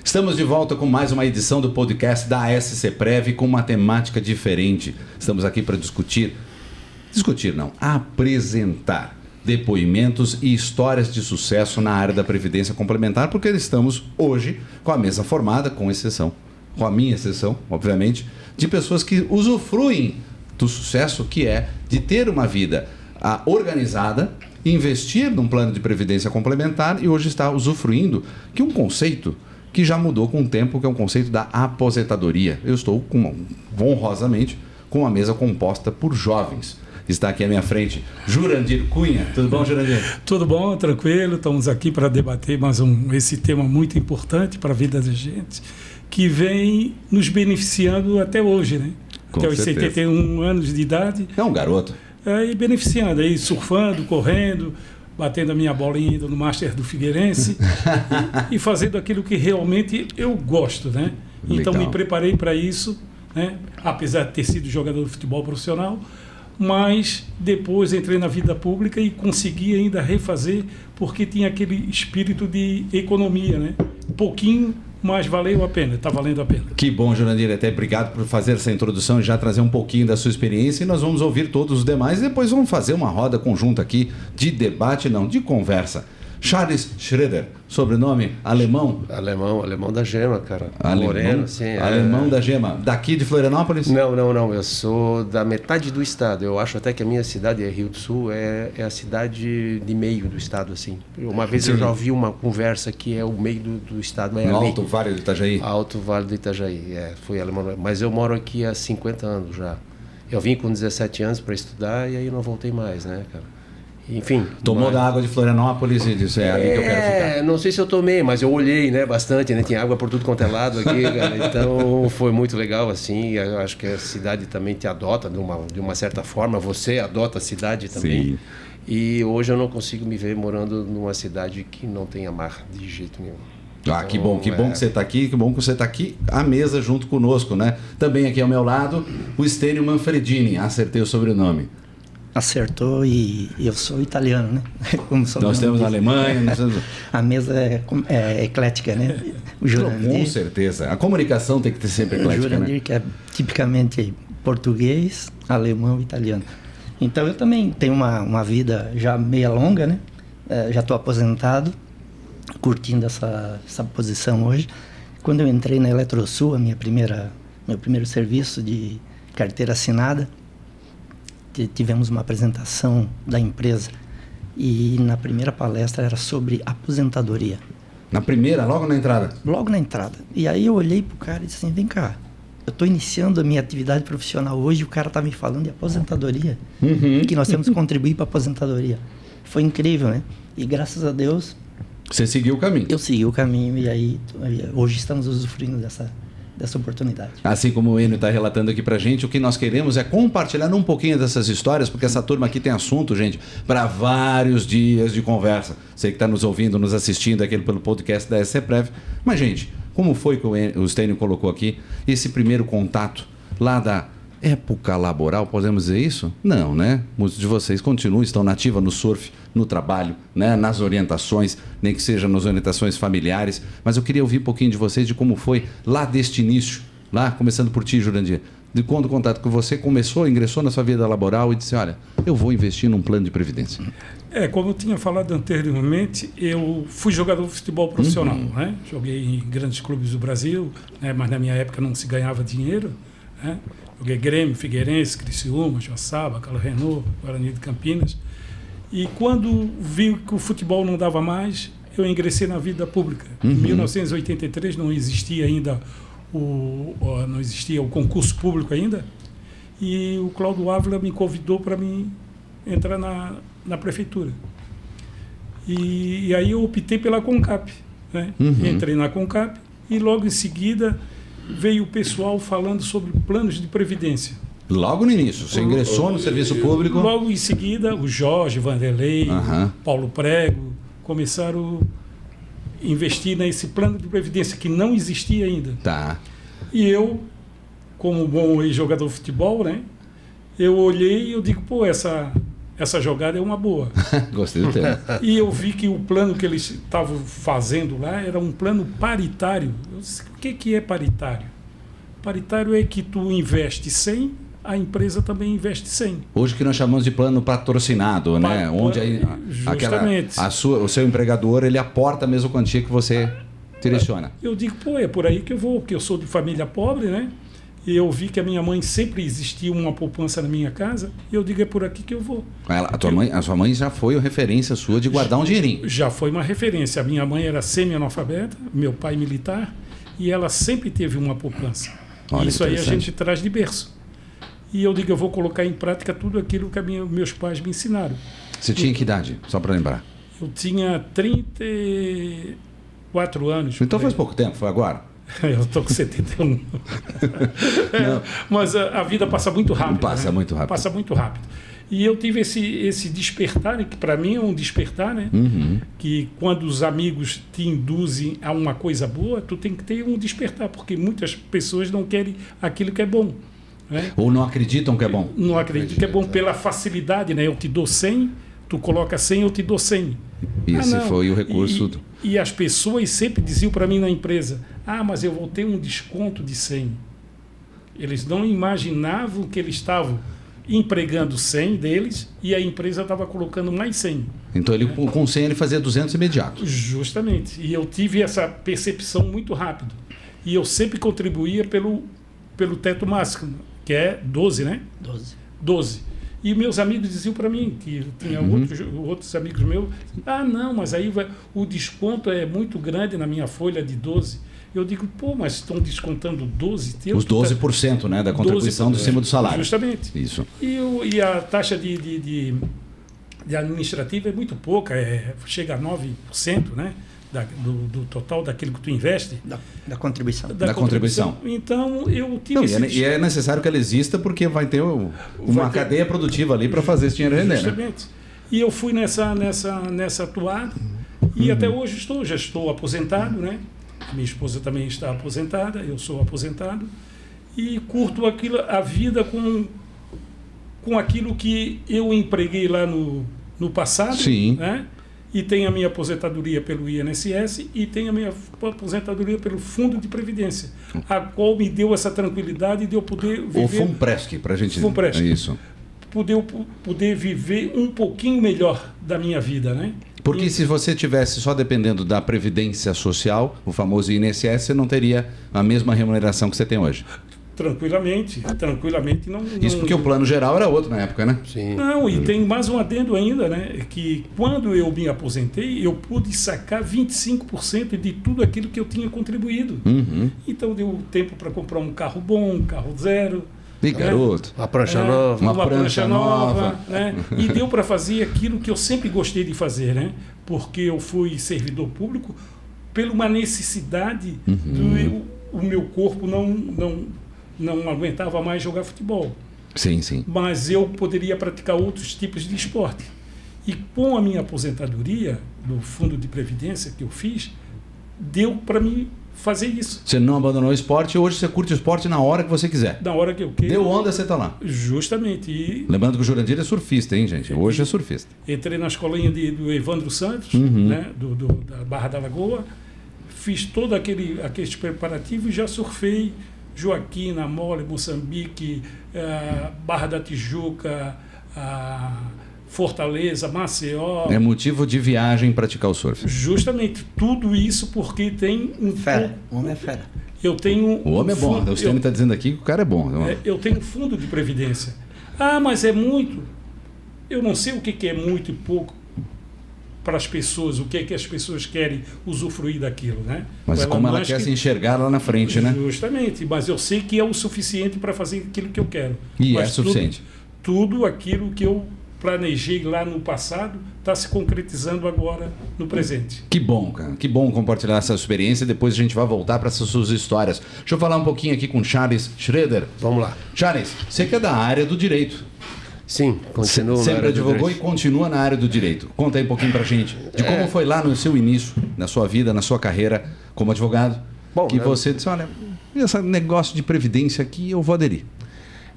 Estamos de volta com mais uma edição do podcast da SCPrev com uma temática diferente. Estamos aqui para apresentar depoimentos e histórias de sucesso na área da Previdência Complementar, porque estamos hoje com a mesa formada, com a minha exceção, obviamente, de pessoas que usufruem do sucesso que é de ter uma vida organizada, investir num plano de previdência complementar e hoje está usufruindo de um conceito que já mudou com o tempo, que é um conceito da aposentadoria. Eu estou honrosamente com uma mesa composta por jovens. Está aqui à minha frente Jurandir Cunha. Tudo bom, Jurandir? Tudo bom, tranquilo. Estamos aqui para debater esse tema muito importante para a vida da gente, que vem nos beneficiando até hoje, né? Até os 71 anos de idade. É um garoto. E beneficiando, aí surfando, correndo, batendo a minha bolinha no Master do Figueirense e fazendo aquilo que realmente eu gosto, né? Então me preparei para isso, né? Apesar de ter sido jogador de futebol profissional, mas depois entrei na vida pública e consegui ainda refazer, porque tinha aquele espírito de economia, né? Pouquinho, mas valeu a pena, está valendo a pena. Que bom, Jurandir, até obrigado por fazer essa introdução e já trazer um pouquinho da sua experiência, e nós vamos ouvir todos os demais e depois vamos fazer uma roda conjunta aqui de debate, não, de conversa. Charles Schroeder, sobrenome alemão? Alemão da Gema, cara. Moreno, sim. Alemão da Gema. Daqui de Florianópolis? Não. Eu sou da metade do estado. Eu acho até que a minha cidade, Rio do Sul, é a cidade de meio do estado, assim. Uma vez eu já ouvi uma conversa que é o meio do estado. No Alto Vale do Itajaí? Alto Vale do Itajaí, foi alemão. Mas eu moro aqui há 50 anos já. Eu vim com 17 anos para estudar e aí não voltei mais, né, cara? Enfim. Tomou da água de Florianópolis e disse, ali que eu quero ficar. Não sei se eu tomei, mas eu olhei, né, bastante, né? Tinha água por tudo quanto é lado aqui, cara. Então foi muito legal, assim. Eu acho que a cidade também te adota de uma certa forma. Você adota a cidade também. Sim. E hoje eu não consigo me ver morando numa cidade que não tenha mar de jeito nenhum. Ah, que bom que você está aqui, que bom que você está aqui à mesa junto conosco, né? Também aqui ao meu lado, o Stênio Manfredini, acertei o sobrenome. Acertou, e eu sou italiano, né? Como nós temos a Alemanha. A mesa é eclética, né? O Jurandir, com certeza. A comunicação tem que ter sempre eclética, o Jurandir, né? Que é tipicamente português, alemão e italiano. Então eu também tenho uma vida já meia longa, né? Já estou aposentado, curtindo essa posição hoje. Quando eu entrei na Eletrosul, meu primeiro serviço de carteira assinada, tivemos uma apresentação da empresa e na primeira palestra era sobre aposentadoria. Na primeira, logo na entrada? Logo na entrada. E aí eu olhei pro cara e disse assim, vem cá, eu estou iniciando a minha atividade profissional hoje e o cara está me falando de aposentadoria, que nós temos que contribuir para a aposentadoria. Foi incrível, né? E graças a Deus... Você seguiu o caminho? Eu segui o caminho e aí hoje estamos usufruindo dessa oportunidade. Assim como o Enio está relatando aqui pra gente, o que nós queremos é compartilhar um pouquinho dessas histórias, porque essa turma aqui tem assunto, gente, para vários dias de conversa. Você que está nos ouvindo, nos assistindo aqui pelo podcast da SCPrev. Mas, gente, como foi que o Stênio colocou aqui esse primeiro contato lá da época laboral, podemos dizer isso? Não, né? Muitos de vocês estão na ativa no surf, no trabalho, né? Nas orientações, nem que seja nas orientações familiares, mas eu queria ouvir um pouquinho de vocês, de como foi lá deste início, lá, começando por ti, Jurandir, de quando o contato que você ingressou na sua vida laboral e disse, olha, eu vou investir num plano de previdência. Como eu tinha falado anteriormente, eu fui jogador de futebol profissional, né? Joguei em grandes clubes do Brasil, né? Mas na minha época não se ganhava dinheiro, né? Joguei Grêmio, Figueirense, Criciúma, Joaçaba, Galo Renault, Guarani de Campinas. E quando vi que o futebol não dava mais, eu ingressei na vida pública. Em 1983 não existia ainda o concurso público ainda. E o Cláudio Ávila me convidou para mim entrar na prefeitura. E aí eu optei pela CONCAP, né? Entrei na CONCAP e logo em seguida veio o pessoal falando sobre planos de previdência. Logo no início, você ingressou no serviço público? Logo em seguida, o Jorge, Vanderlei, Paulo Prego, começaram a investir nesse plano de previdência que não existia ainda. Tá. E eu, como bom ex-jogador de futebol, né, eu olhei e eu digo, essa essa jogada é uma boa. Gostei do tema. E eu vi que o plano que eles estavam fazendo lá era um plano paritário. Eu disse, o que é paritário? Paritário é que tu investe 100, a empresa também investe 100. Hoje que nós chamamos de plano patrocinado, né? Onde justamente. o seu empregador, ele aporta a mesma quantia que você direciona. Eu digo, é por aí que eu vou, porque eu sou de família pobre, né? E eu vi que a minha mãe sempre existia uma poupança na minha casa, e eu digo, é por aqui que eu vou. A sua mãe já foi referência sua de guardar um dinheirinho. Já foi uma referência. A minha mãe era semi-analfabeta, meu pai militar, e ela sempre teve uma poupança. Olha, isso aí a gente traz de berço. E eu digo, eu vou colocar em prática tudo aquilo que meus pais me ensinaram. Você tinha que idade, só para lembrar? Eu tinha 34 anos. Então faz pouco tempo, foi agora? Eu estou com 71. Mas a vida passa muito rápido. Passa muito rápido. Passa muito rápido. E eu tive esse despertar, que para mim é um despertar, né? Que quando os amigos te induzem a uma coisa boa, tu tem que ter um despertar, porque muitas pessoas não querem aquilo que é bom. Né? Ou não acreditam que é bom. Não acreditam que é bom pela facilidade, né? Eu te dou 100, tu coloca 100, eu te dou 100. Esse foi o recurso. E as pessoas sempre diziam para mim na empresa, mas eu vou ter um desconto de 100. Eles não imaginavam que eles estavam empregando 100 deles e a empresa estava colocando mais 100. Então ele com 100 ele fazia 200 imediato. Justamente. E eu tive essa percepção muito rápido. E eu sempre contribuía pelo teto máximo, que é 12, né? 12. E meus amigos diziam para mim, que tinha outros amigos meus, não, mas aí o desconto é muito grande na minha folha de 12. Eu digo, mas estão descontando 12? Os 12%, né, da contribuição 12%, de cima do salário. Justamente. Isso. E a taxa de administrativa é muito pouca, chega a 9%, né? Do total daquilo que tu investe. Da contribuição. Da contribuição. Então, eu tive e é necessário que ela exista porque vai ter uma cadeia produtiva ali para fazer esse dinheiro render. Justamente. Né? E eu fui nessa toada e até hoje já estou aposentado, né? Minha esposa também está aposentada, eu sou aposentado e curto a vida com aquilo que eu empreguei lá no passado. Sim. Né? E tem a minha aposentadoria pelo INSS e tem a minha aposentadoria pelo Fundo de Previdência, a qual me deu essa tranquilidade de eu poder viver... O Funpresc, para a gente... Funpresc. É isso. Poder viver um pouquinho melhor da minha vida, né? Porque se você tivesse só dependendo da Previdência Social, o famoso INSS, você não teria a mesma remuneração que você tem hoje. Tranquilamente. Não, isso porque o plano geral era outro na época, né? Sim. Não, e tem mais um adendo ainda, né? Que quando eu me aposentei, eu pude sacar 25% de tudo aquilo que eu tinha contribuído. Então deu tempo para comprar um carro bom, um carro zero. E garoto. Uma prancha nova. Uma prancha nova. Né? E deu para fazer aquilo que eu sempre gostei de fazer, né? Porque eu fui servidor público por uma necessidade o meu corpo não aguentava mais jogar futebol. Sim. Mas eu poderia praticar outros tipos de esporte. E com a minha aposentadoria do Fundo de Previdência que eu fiz, deu para mim fazer isso. Você não abandonou o esporte, hoje você curte o esporte na hora que você quiser. Na hora que eu quero. Deu onda, você está lá. Justamente. Lembrando que o Jurandir é surfista, hein, gente? Hoje é surfista. Entrei na escolinha do Evandro Santos, né? Da Barra da Lagoa, fiz todo aqueles preparativos e já surfei Joaquina, Mole, Moçambique, Barra da Tijuca, Fortaleza, Maceió. É motivo de viagem praticar o surf. Justamente, tudo isso porque tem um... Fera, o homem é fera. Eu tenho o homem é bom, o Stênio está dizendo aqui que o cara é bom. Eu tenho um fundo de previdência. Mas é muito. Eu não sei o que é muito e pouco para as pessoas, o que é que as pessoas querem usufruir daquilo, né? Mas como ela quer se enxergar lá na frente, né? Justamente, mas eu sei que é o suficiente para fazer aquilo que eu quero. E mas é suficiente. Tudo aquilo que eu planejei lá no passado está se concretizando agora no presente. Que bom, cara. Que bom compartilhar essa experiência. Depois a gente vai voltar para essas suas histórias. Deixa eu falar um pouquinho aqui com Charles Schroeder. Vamos lá. Charles, você que é da área do direito. Sim, continuo na sempre área advogou e continua na área do direito. Conta aí um pouquinho pra gente de como foi lá no seu início, na sua vida, na sua carreira como advogado, que você disse, olha, esse negócio de previdência aqui eu vou aderir.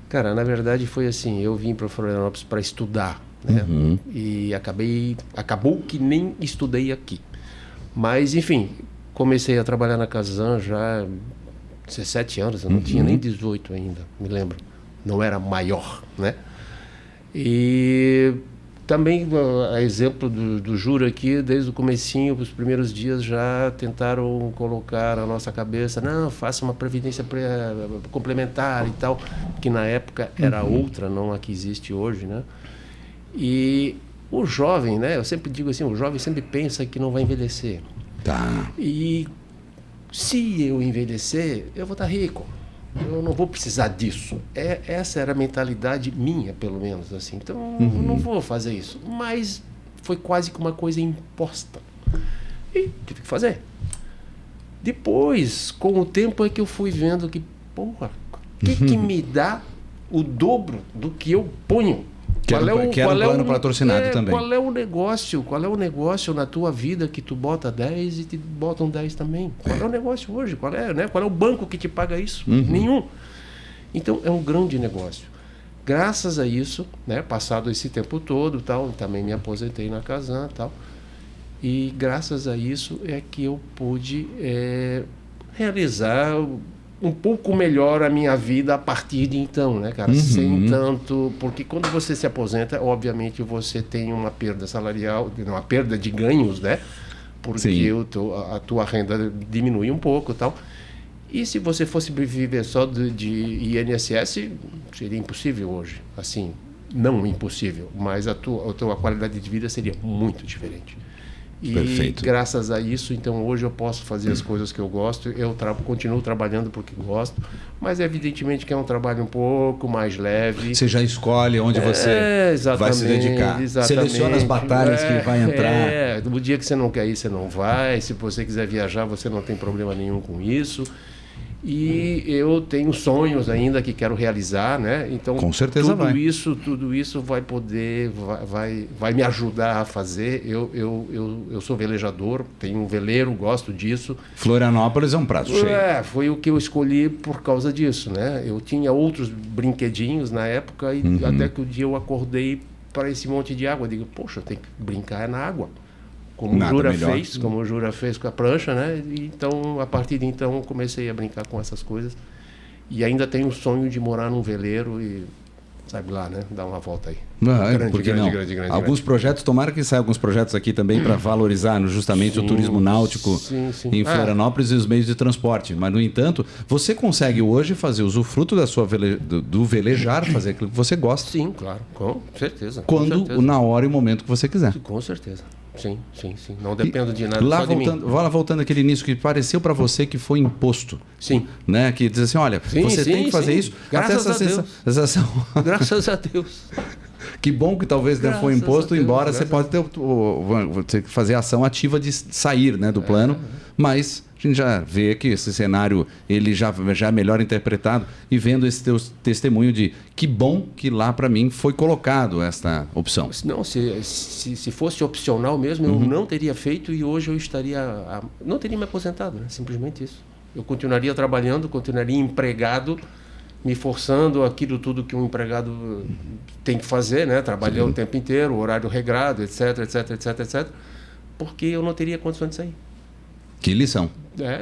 Cara, na verdade foi assim, eu vim para Florianópolis para estudar né? E acabou que nem estudei aqui. Mas, enfim, comecei a trabalhar na Kazan já há 17 anos, eu não tinha nem 18 ainda, me lembro. Não era maior, né? E também, a exemplo do Jura aqui, desde o comecinho, os primeiros dias já tentaram colocar na nossa cabeça, não, faça uma previdência complementar e tal, que na época era outra, não a que existe hoje, né? E o jovem, né? Eu sempre digo assim, o jovem sempre pensa que não vai envelhecer. Tá. E se eu envelhecer, eu vou estar rico. Eu não vou precisar disso. Essa era a mentalidade minha, pelo menos, assim. Então, eu não vou fazer isso. Mas foi quase que uma coisa imposta. E tive que fazer. Depois, com o tempo, é que eu fui vendo que, porra, o que me dá o dobro do que eu ponho? Que era um plano patrocinado também. Qual é o negócio na tua vida que tu bota 10 e te botam 10 também? Qual é o negócio hoje? Qual é o banco que te paga isso? Nenhum. Então, é um grande negócio. Graças a isso, né, passado esse tempo todo, tal, também me aposentei na Kazan, tal, e graças a isso é que eu pude realizar um pouco melhor a minha vida a partir de então, né, cara? Sem tanto... Porque quando você se aposenta, obviamente você tem uma perda salarial, uma perda de ganhos, né? Porque a tua renda diminui um pouco e tal. E se você fosse viver só de INSS, seria impossível hoje. Assim, não impossível, mas a tua qualidade de vida seria muito diferente. E Perfeito. Graças a isso, então hoje eu posso fazer as coisas que eu gosto, eu continuo trabalhando porque gosto, mas evidentemente que é um trabalho um pouco mais leve. Você já escolhe onde você vai se dedicar. Seleciona as batalhas que vai entrar. No dia que você não quer ir, você não vai. Se você quiser viajar, você não tem problema nenhum com isso. E eu tenho sonhos ainda que quero realizar, né? Então, com certeza tudo isso vai me ajudar a fazer. Eu sou velejador, tenho um veleiro, gosto disso. Florianópolis é um prato cheio. Foi o que eu escolhi por causa disso, né? Eu tinha outros brinquedinhos na época e até que um dia eu acordei para esse monte de água. Eu digo, poxa, eu tenho que brincar na água. Como o Jura fez com a prancha, né? E então, a partir de então, comecei a brincar com essas coisas. E ainda tenho o sonho de morar num veleiro e, sabe lá, né? Dar uma volta aí. Grande. Alguns projetos, tomara que saiam alguns projetos aqui também para valorizar justamente o turismo náutico em Florianópolis e os meios de transporte. Mas, no entanto, você consegue hoje fazer usufruto do velejar, fazer aquilo que você gosta. Sim, claro, com certeza. Na hora e momento que você quiser. Com certeza. Sim. Não dependo de nada lá só de mim. Voltando àquele início que pareceu para você que foi imposto. Sim. Né? Que diz assim, olha, você tem que fazer isso. Graças até essa sensação. Graças a Deus. Que bom que talvez não foi imposto, embora você pode ter fazer a ação ativa de sair, né, do plano, mas a gente já vê que esse cenário ele já é melhor interpretado e vendo esse teu testemunho de que bom que lá para mim foi colocado esta opção. Não, se fosse opcional mesmo, eu não teria feito e hoje eu não teria me aposentado, né? Simplesmente isso. Eu continuaria trabalhando, continuaria empregado, me forçando aquilo tudo que um empregado tem que fazer, né? Trabalhar o tempo inteiro, horário regrado, etc, porque eu não teria condições de sair. Que lição.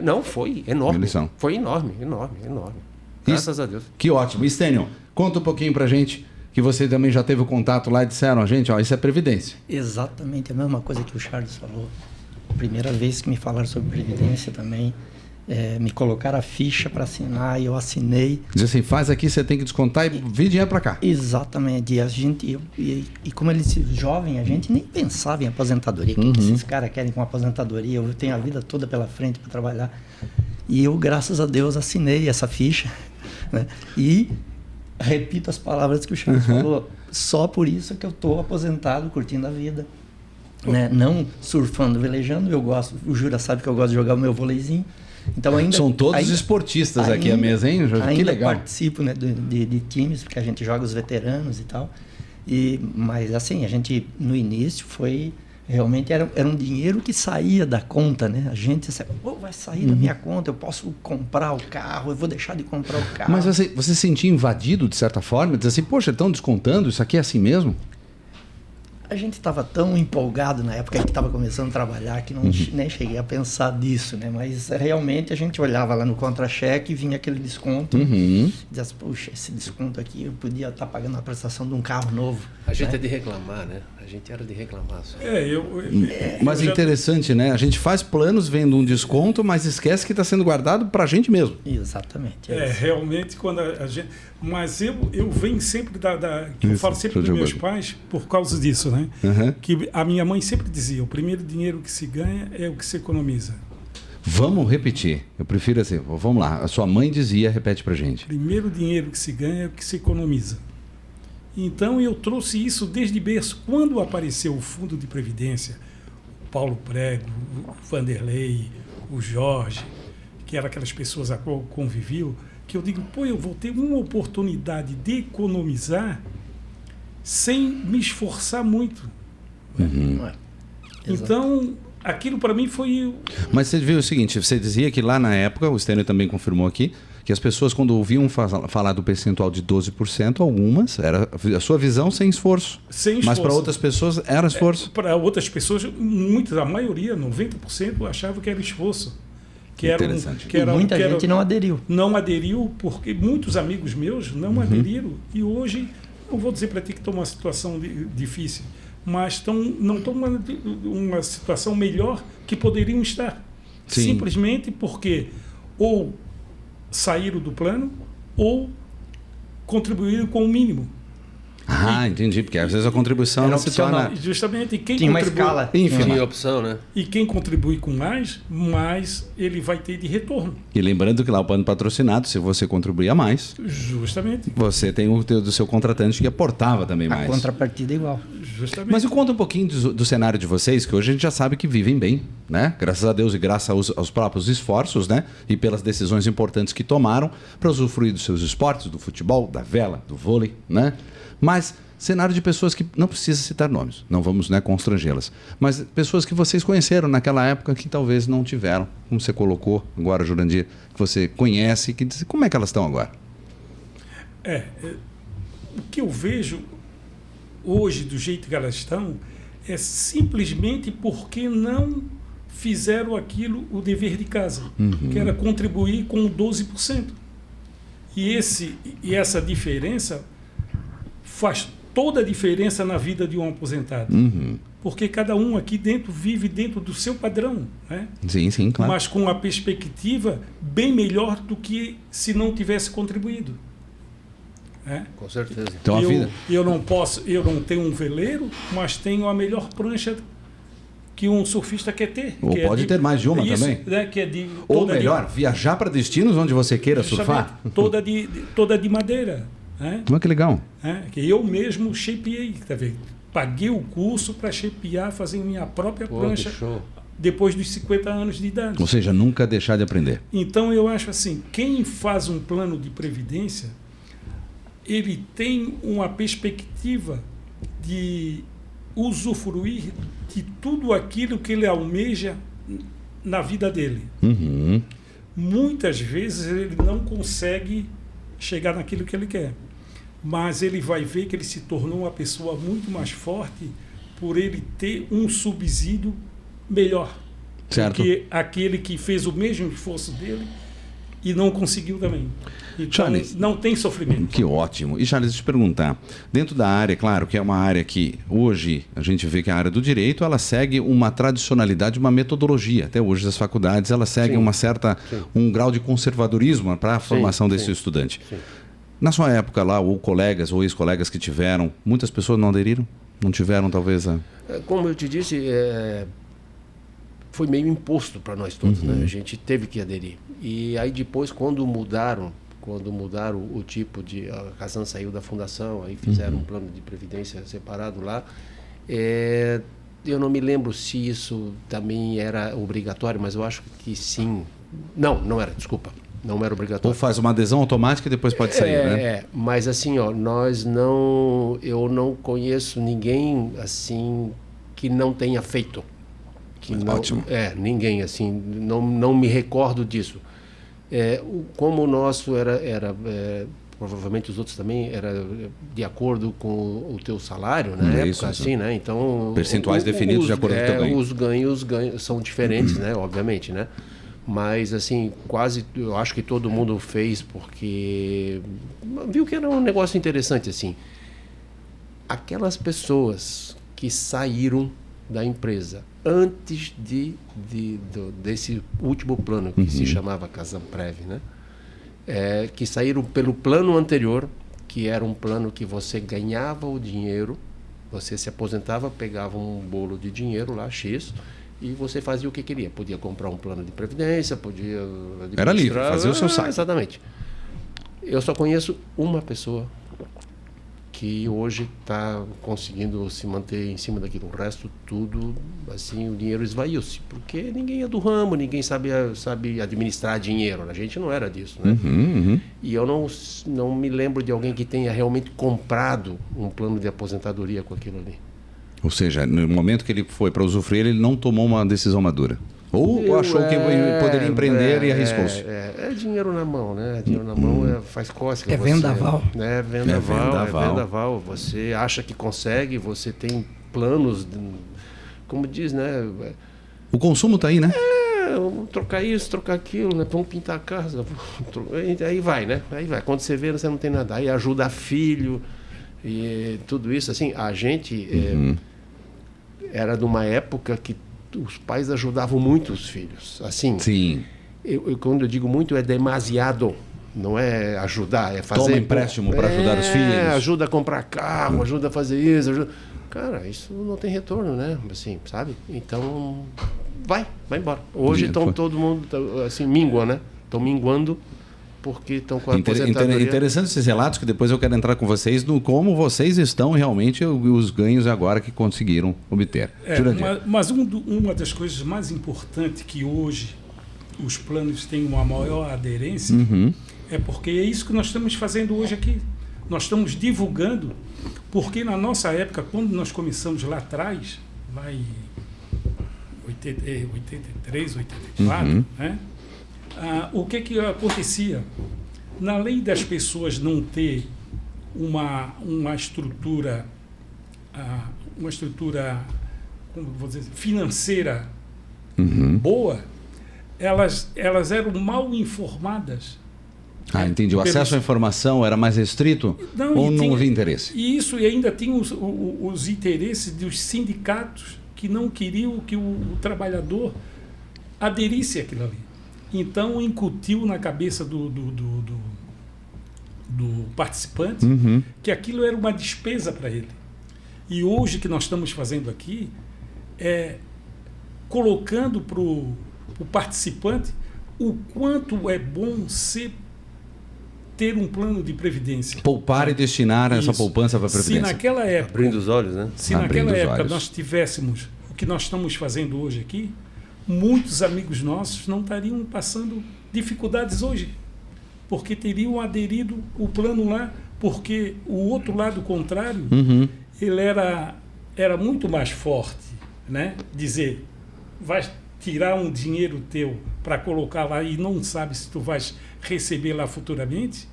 Não, foi enorme. Que lição. Foi enorme. Graças a Deus. Que ótimo. Stênio, conta um pouquinho pra gente, que você também já teve o contato lá e disseram, gente, isso é Previdência. Exatamente a mesma coisa que o Charles falou. Primeira vez que me falaram sobre Previdência também. Me colocaram a ficha para assinar e eu assinei. Diz assim, faz aqui, você tem que descontar e vir dinheiro para cá. Exatamente. E a gente, como ele disse, jovem, a gente nem pensava em aposentadoria. O que esses caras querem com aposentadoria? Eu tenho a vida toda pela frente para trabalhar. E eu, graças a Deus, assinei essa ficha. Né? E repito as palavras que o Charles falou. Só por isso que eu estou aposentado, curtindo a vida. Né? Não surfando, velejando. Eu gosto, o Jura sabe que eu gosto de jogar o meu vôleizinho. Então são todos esportistas aqui à mesa, hein? Que legal. Participo, né, de times, porque a gente joga os veteranos e tal. Mas assim, a gente no início foi... Realmente era um dinheiro que saía da conta, né? A gente vai sair da minha conta, eu posso comprar o carro, eu vou deixar de comprar o carro. Mas você se sentia invadido de certa forma? Diz assim, poxa, estão descontando, isso aqui é assim mesmo? A gente estava tão empolgado na época que estava começando a trabalhar que nem cheguei a pensar nisso, né? Mas realmente a gente olhava lá no contra-cheque e vinha aquele desconto. E dizia assim, puxa, esse desconto aqui eu podia estar pagando a prestação de um carro novo. A gente é de reclamar, né? A gente era de reclamar. Só. Mas é interessante, né? A gente faz planos vendo um desconto, mas esquece que está sendo guardado para a gente mesmo. Exatamente. Realmente, quando a gente... Mas eu venho sempre eu falo sempre dos meus pais por causa disso, né? Que a minha mãe sempre dizia, o primeiro dinheiro que se ganha é o que se economiza. Vamos repetir. Eu prefiro assim, vamos lá. A sua mãe dizia, repete pra gente. O primeiro dinheiro que se ganha é o que se economiza. Então eu trouxe isso desde berço. Quando apareceu o Fundo de Previdência, o Paulo Prego, o Vanderlei, o Jorge, que eram aquelas pessoas a qual conviviam, que eu digo, eu vou ter uma oportunidade de economizar sem me esforçar muito. Então, aquilo para mim foi... Mas você viu o seguinte, você dizia que lá na época, o Stênio também confirmou aqui, que as pessoas quando ouviam falar do percentual de 12%, algumas, era a sua visão sem esforço. Sem esforço. Mas para outras pessoas era esforço. Para outras pessoas, muitas, a maioria, 90%, achava que era esforço. Interessante. Muita gente não aderiu. Não aderiu, porque muitos amigos meus não aderiram. E hoje, não vou dizer para ti que estão numa situação difícil, mas não estão numa situação melhor que poderiam estar. Sim. Simplesmente porque ou saíram do plano ou contribuíram com o mínimo. Entendi, porque às vezes a contribuição era se torna... Justamente, quem tinha uma contribui, escala. Tinha opção, né? E quem contribui com mais ele vai ter de retorno. E lembrando que lá o plano patrocinado, se você contribuía mais, justamente, você tem do seu contratante que aportava também mais. A contrapartida é igual. Justamente. Mas conta um pouquinho do cenário de vocês, que hoje a gente já sabe que vivem bem, né? Graças a Deus e graças aos próprios esforços, né? E pelas decisões importantes que tomaram para usufruir dos seus esportes, do futebol, da vela, do vôlei, né? Mas cenário de pessoas que não precisa citar nomes, não vamos, né, constrangê-las, mas pessoas que vocês conheceram naquela época que talvez não tiveram, como você colocou agora, Jurandir, que você conhece, que diz, como é que elas estão agora? O que eu vejo hoje do jeito que elas estão é simplesmente porque não fizeram aquilo, o dever de casa, que era contribuir com 12%. E essa diferença faz toda a diferença na vida de um aposentado. Porque cada um aqui dentro vive dentro do seu padrão, né? Sim, claro. Mas com a perspectiva bem melhor do que se não tivesse contribuído. Né? Com certeza. Então, eu não tenho um veleiro, mas tenho a melhor prancha que um surfista quer ter. Ou pode ter mais de uma também. Né? Que é ou melhor, viajar para destinos onde você queira surfar. Toda de madeira. Né? Que legal. Que eu mesmo shapeei, tá vendo? Paguei o curso para shapear, fazer minha própria prancha depois dos 50 anos de idade. Ou seja, nunca deixar de aprender. Então eu acho assim, quem faz um plano de previdência, ele tem uma perspectiva de usufruir de tudo aquilo que ele almeja na vida dele. Muitas vezes ele não consegue chegar naquilo que ele quer, mas ele vai ver que ele se tornou uma pessoa muito mais forte por ele ter um subsídio melhor do que aquele que fez o mesmo esforço dele e não conseguiu também. Então, Charles, não tem sofrimento. Que ótimo. E, Charles, deixa eu te perguntar, dentro da área, claro, que é uma área que hoje a gente vê que a área do direito, ela segue uma tradicionalidade, uma metodologia. Até hoje as faculdades, elas seguem um grau de conservadorismo para a formação desse estudante. Na sua época lá, ou colegas ou ex-colegas que tiveram, muitas pessoas não aderiram? Não tiveram, talvez... Como eu te disse, foi meio imposto para nós todos, né? A gente teve que aderir. E aí depois, quando mudaram o tipo de... A Kazan saiu da fundação, aí fizeram um plano de previdência separado lá. Eu não me lembro se isso também era obrigatório, mas eu acho que sim. Não era, desculpa. Não era obrigatório. Ou faz uma adesão automática e depois pode sair, né? Mas assim, eu não conheço ninguém assim que não tenha feito. Ótimo. Ninguém assim, não me recordo disso. Como o nosso era provavelmente os outros também, era de acordo com o teu salário, na época, isso. assim, né? Então, percentuais definidos de acordo com o teu ganho. Os ganhos são diferentes, né? Obviamente, né? Mas, assim, eu acho que todo mundo fez porque viu que era um negócio interessante, assim. Aquelas pessoas que saíram da empresa antes desse último plano, que se chamava Casamprev, né? Que saíram pelo plano anterior, que era um plano que você ganhava o dinheiro, você se aposentava, pegava um bolo de dinheiro lá, X, e você fazia o que queria. Podia comprar um plano de previdência, podia... Era livre, fazia o seu saque. Exatamente. Eu só conheço uma pessoa que hoje está conseguindo se manter em cima daquilo. O resto, tudo, assim, o dinheiro esvaiu-se. Porque ninguém é do ramo, ninguém sabe administrar dinheiro. A gente não era disso, né? E eu não me lembro de alguém que tenha realmente comprado um plano de aposentadoria com aquilo ali. Ou seja, no momento que ele foi para usufruir, ele não tomou uma decisão madura. Ou achou que poderia empreender e arriscou-se. É dinheiro na mão, né? Dinheiro na mão faz cócega. É vendaval. É vendaval. Você acha que consegue, você tem planos, como diz, né? O consumo está aí, né? Vamos trocar isso, trocar aquilo, né? Vamos pintar a casa. Aí vai, né? Aí vai. Quando você vê, você não tem nada. Aí ajuda filho e tudo isso. Assim, a gente era de uma época que os pais ajudavam muito os filhos. Assim, sim. Quando eu digo muito, é demasiado. Não é ajudar, é fazer... Toma empréstimo para ajudar os filhos. Ajuda a comprar carro, ajuda a fazer isso. Cara, isso não tem retorno, né? Assim, sabe? Então, vai embora. Hoje estão todo mundo, assim, mingua, né? Estão minguando porque estão com a aposentadoria. Interessante esses relatos, que depois eu quero entrar com vocês no como vocês estão realmente, os ganhos agora que conseguiram obter. Mas uma das coisas mais importantes que hoje os planos têm uma maior aderência é porque é isso que nós estamos fazendo hoje aqui. Nós estamos divulgando, porque na nossa época, quando nós começamos lá atrás, lá em 83, 84, né? O que acontecia? Na lei das pessoas não ter uma estrutura, como vou dizer, financeira boa, elas eram mal informadas. Entendi. O acesso à informação era mais restrito ou não havia interesse? E isso, e ainda tinha os interesses dos sindicatos que não queriam que o trabalhador aderisse àquilo ali. Então, incutiu na cabeça do participante que aquilo era uma despesa para ele. E hoje, que nós estamos fazendo aqui, é colocando para o participante o quanto é bom ter um plano de previdência. Poupar e destinar essa poupança para a previdência. Se naquela época... Abrindo os olhos, né? Se naquela época nós tivéssemos o que nós estamos fazendo hoje aqui, muitos amigos nossos não estariam passando dificuldades hoje, porque teriam aderido o plano lá, porque o outro lado contrário, ele era muito mais forte, né? Dizer, vai tirar um dinheiro teu para colocar lá e não sabe se tu vais receber lá futuramente.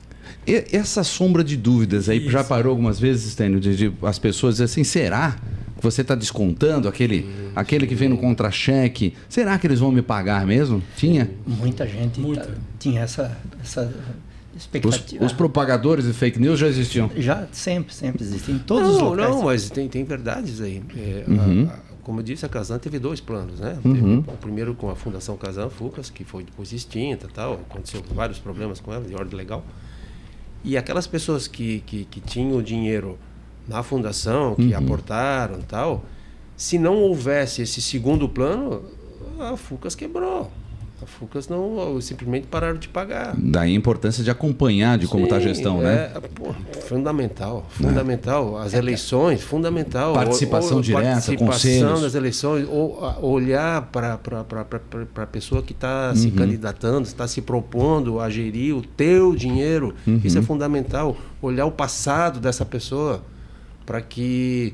E essa sombra de dúvidas aí, já parou algumas vezes, Stênio, de as pessoas dizem assim, será que você está descontando aquele que vem no contra-cheque? Será que eles vão me pagar mesmo? Tinha? Muita gente tinha essa expectativa. Os propagadores de fake news já existiam? Já, sempre existem. Em todos os locais. Não, mas tem verdades aí. Como eu disse, a Casan teve 2 planos, né? O primeiro com a Fundação Casan Fucas, que foi depois extinta e tal. Aconteceu vários problemas com ela, de ordem legal. E aquelas pessoas que tinham dinheiro na fundação, que aportaram e tal, se não houvesse esse segundo plano, a Fucas quebrou. A Fucas não simplesmente pararam de pagar. Daí a importância de acompanhar de como está a gestão, né? Fundamental. As eleições, fundamental. Participação direta, conselhos. Das eleições, ou olhar para a pessoa que está se candidatando, está se propondo a gerir o teu dinheiro. Isso é fundamental. Olhar o passado dessa pessoa para que...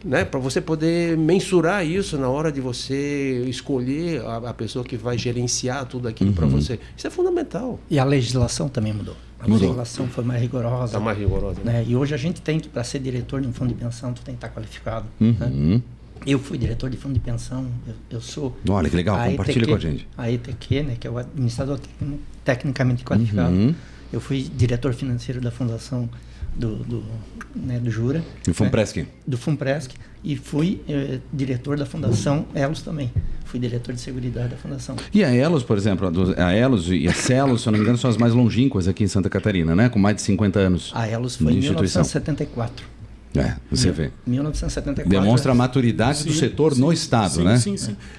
Né, para você poder mensurar isso na hora de você escolher a pessoa que vai gerenciar tudo aquilo para você. Isso é fundamental. E a legislação também mudou. A legislação foi mais rigorosa. Está mais rigorosa. Né? E hoje a gente tem que, para ser diretor de um fundo de pensão, tu tem que estar qualificado. Uhum. Né? Eu fui diretor de fundo de pensão, eu sou... Olha, que legal, compartilha com a gente. A ETQ, né, que é o administrador tecnicamente qualificado. Uhum. Eu fui diretor financeiro da fundação do Jura. Do Funpresc. Do Funpresc. E fui diretor da fundação Elos também. Fui diretor de seguridade da fundação. E a Elos, por exemplo, a Elos e a Celos, se eu não me engano, são as mais longínquas aqui em Santa Catarina, né? Com mais de 50 anos. A Elos foi em 1974. Você vê. 1974. Demonstra a maturidade do setor no Estado, né? Sim.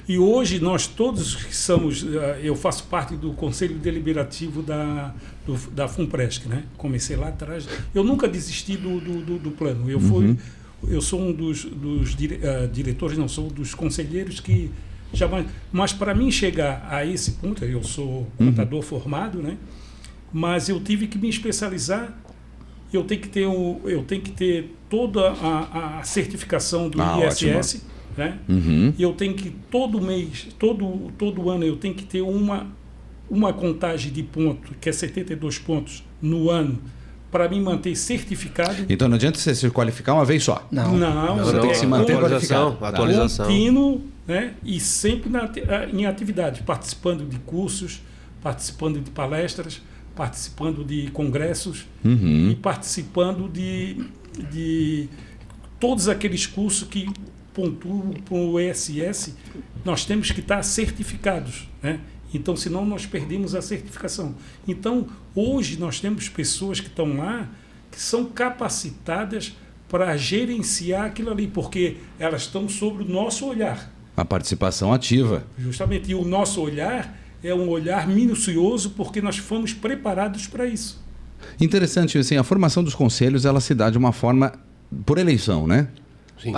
E hoje nós todos que somos... Eu faço parte do Conselho Deliberativo da Funpresc, né? Comecei lá atrás. Eu nunca desisti do plano. Eu sou um dos diretores, não, sou dos conselheiros que jamais... Mas para mim chegar a esse ponto, eu sou contador formado, né? Mas eu tive que me especializar. Eu tenho que ter toda a certificação do ISS, né? E eu tenho que todo mês, todo ano, eu tenho que ter uma contagem de pontos, que é 72 pontos no ano, para me manter certificado. Então não adianta você se qualificar uma vez só. Não, você tem que se manter qualificado. Atualização. Contínuo, né? E sempre em atividade, participando de cursos, participando de palestras, participando de congressos e participando de todos aqueles cursos que pontuam para o ESS. Nós temos que estar certificados, né? Então, senão nós perdemos a certificação. Então, hoje nós temos pessoas que estão lá que são capacitadas para gerenciar aquilo ali, porque elas estão sobre o nosso olhar. A participação ativa. Justamente. E o nosso olhar é um olhar minucioso, porque nós fomos preparados para isso. Interessante, assim, a formação dos conselhos, ela se dá de uma forma por eleição, né? Sim.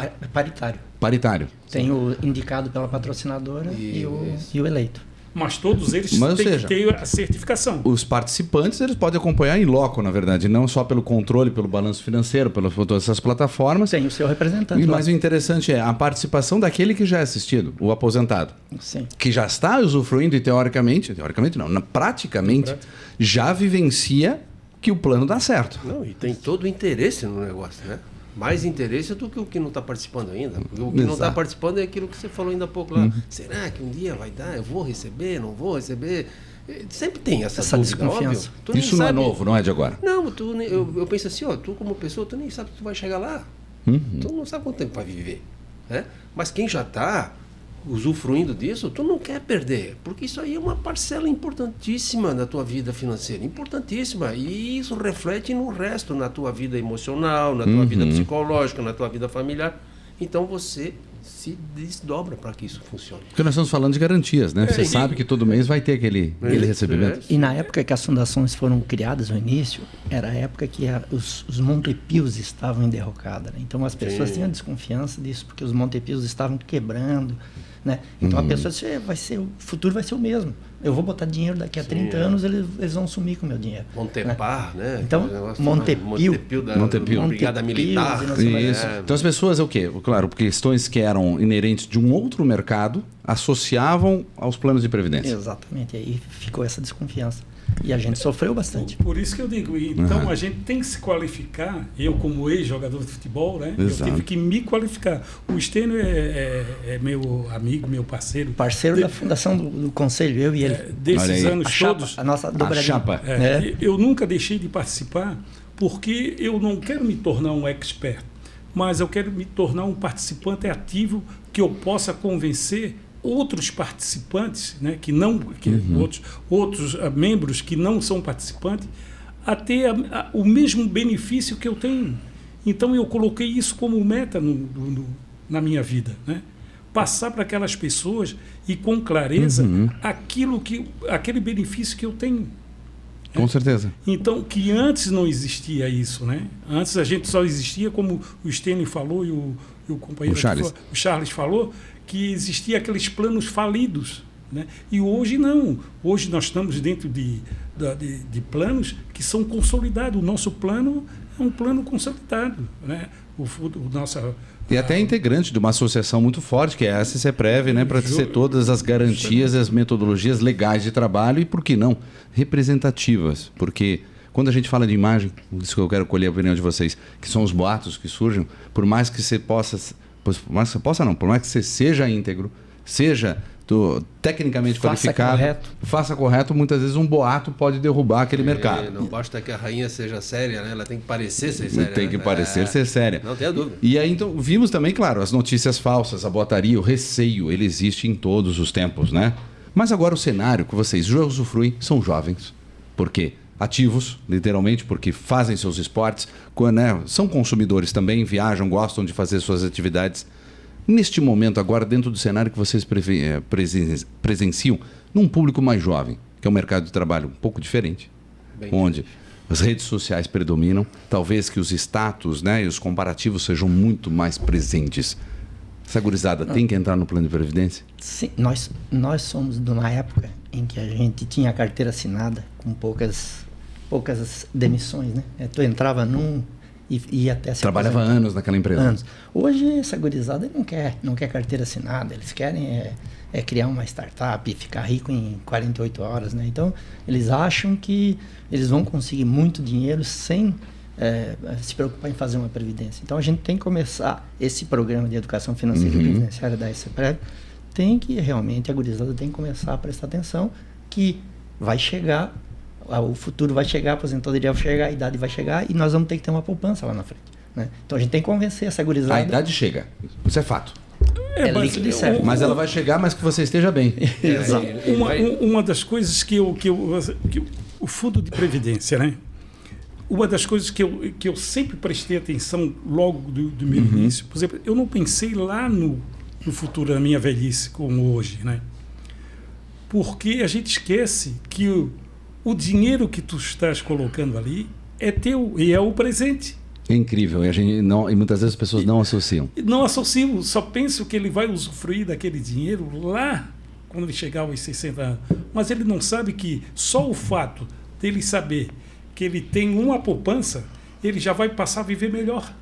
Paritário. Tem o indicado pela patrocinadora e o eleito. Mas todos eles têm que ter a certificação. Os participantes, eles podem acompanhar em loco, na verdade, não só pelo controle, pelo balanço financeiro, pelas todas essas plataformas. Tem o seu representante. Mas o interessante é a participação daquele que já é assistido, o aposentado. Sim. Que já está usufruindo e praticamente já vivencia que o plano dá certo. Não, e tem todo o interesse no negócio, né? Mais interesse do que o que não está participando ainda. O que não está participando é aquilo que você falou ainda há pouco lá. Será que um dia vai dar? Eu vou receber? Não vou receber? Sempre tem essa desconfiança. Isso não é novo, não é de agora. Não, eu penso assim, tu como pessoa, tu nem sabe que tu vai chegar lá. Tu não sabe quanto tempo vai viver. Né? Mas quem já está usufruindo disso, tu não quer perder, porque isso aí é uma parcela importantíssima da tua vida financeira, importantíssima, e isso reflete no resto, na tua vida emocional, na tua vida psicológica, na tua vida familiar. Então você se desdobra para que isso funcione. Porque nós estamos falando de garantias, né? Você sabe que todo mês vai ter aquele recebimento. E na época que as fundações foram criadas no início, era a época que os Montepios estavam em derrocada. Né? Então as pessoas tinham desconfiança disso, porque os Montepios estavam quebrando. Né? Então a pessoa disse, o futuro vai ser o mesmo. Eu vou botar dinheiro daqui a 30 anos, eles vão sumir com o meu dinheiro. Montepar, né? Então, Montepio da Brigada Militar. Isso. Então as pessoas, o quê? Claro, porque questões que eram inerentes de um outro mercado associavam aos planos de previdência. Exatamente, aí ficou essa desconfiança. E a gente sofreu bastante. Por isso que eu digo, então a gente tem que se qualificar. Eu, como ex-jogador de futebol, né? Exato. Eu tive que me qualificar. O Estênio é meu amigo, meu parceiro. Parceiro da fundação do conselho, eu e ele. Desses anos todos. A nossa dobradinha. A chapa. Eu nunca deixei de participar, porque eu não quero me tornar um expert, mas eu quero me tornar um participante ativo que eu possa convencer outros participantes, né, outros membros que não são participantes, a ter o mesmo benefício que eu tenho. Então eu coloquei isso como meta na minha vida, né? Passar para aquelas pessoas e com clareza aquele benefício que eu tenho. Com certeza. Então, que antes não existia isso, né? Antes a gente só existia, como o Estênio falou e o companheiro o Charles falou, que existia aqueles planos falidos, né? E hoje não. Hoje nós estamos dentro de planos que são consolidados. O nosso plano é um plano consolidado, né? E até integrante de uma associação muito forte, que é a SCPREV, né, para ter todas as garantias e as metodologias legais de trabalho e, por que não, representativas. Porque quando a gente fala de imagem, isso que eu quero colher a opinião de vocês, que são os boatos que surgem, por mais que você possa, por mais que você seja íntegro, seja tecnicamente qualificado, faça correto, muitas vezes um boato pode derrubar aquele mercado. Não basta que a rainha seja séria, né? Ela tem que parecer ser séria. Tem que parecer ser séria. Não tenha dúvida. E aí, então, vimos também, claro, as notícias falsas, a boataria, o receio, ele existe em todos os tempos, né? Mas agora o cenário que vocês já usufruem são jovens. Por quê? Ativos, literalmente, porque fazem seus esportes, né? São consumidores também, viajam, gostam de fazer suas atividades. Neste momento, agora, dentro do cenário que vocês presenciam, num público mais jovem, que é um mercado de trabalho um pouco diferente, onde as redes sociais predominam, talvez que os status, né, e os comparativos sejam muito mais presentes. Essa gurizada tem que entrar no plano de previdência? Sim, nós somos de uma época em que a gente tinha a carteira assinada com poucas demissões, né? Tu entrava num e ia até se trabalhava aposentar. anos naquela empresa. Anos. Hoje essa gurizada não quer carteira assinada, eles querem criar uma startup e ficar rico em 48 horas, né? Então eles acham que eles vão conseguir muito dinheiro sem se preocupar em fazer uma previdência. Então a gente tem que começar esse programa de educação financeira e previdenciária da SCPREV, a gurizada tem que começar a prestar atenção que vai chegar, o futuro vai chegar, a aposentadoria vai chegar, a idade vai chegar e nós vamos ter que ter uma poupança lá na frente, né? Então a gente tem que convencer essa gurizada. A idade chega, isso é fato. Líquido e certo. Mas ela vai chegar, mas que você esteja bem. Exato. Uma das coisas que o fundo de previdência, né? Uma das coisas que eu sempre prestei atenção logo do meu início, por exemplo, eu não pensei lá no futuro da minha velhice como hoje, né? Porque a gente esquece que o dinheiro que tu estás colocando ali é teu e é o presente. É incrível, e muitas vezes as pessoas não associam. Não associam, só pensam que ele vai usufruir daquele dinheiro lá quando ele chegar aos 60 anos. Mas ele não sabe que só o fato dele saber que ele tem uma poupança, ele já vai passar a viver melhor.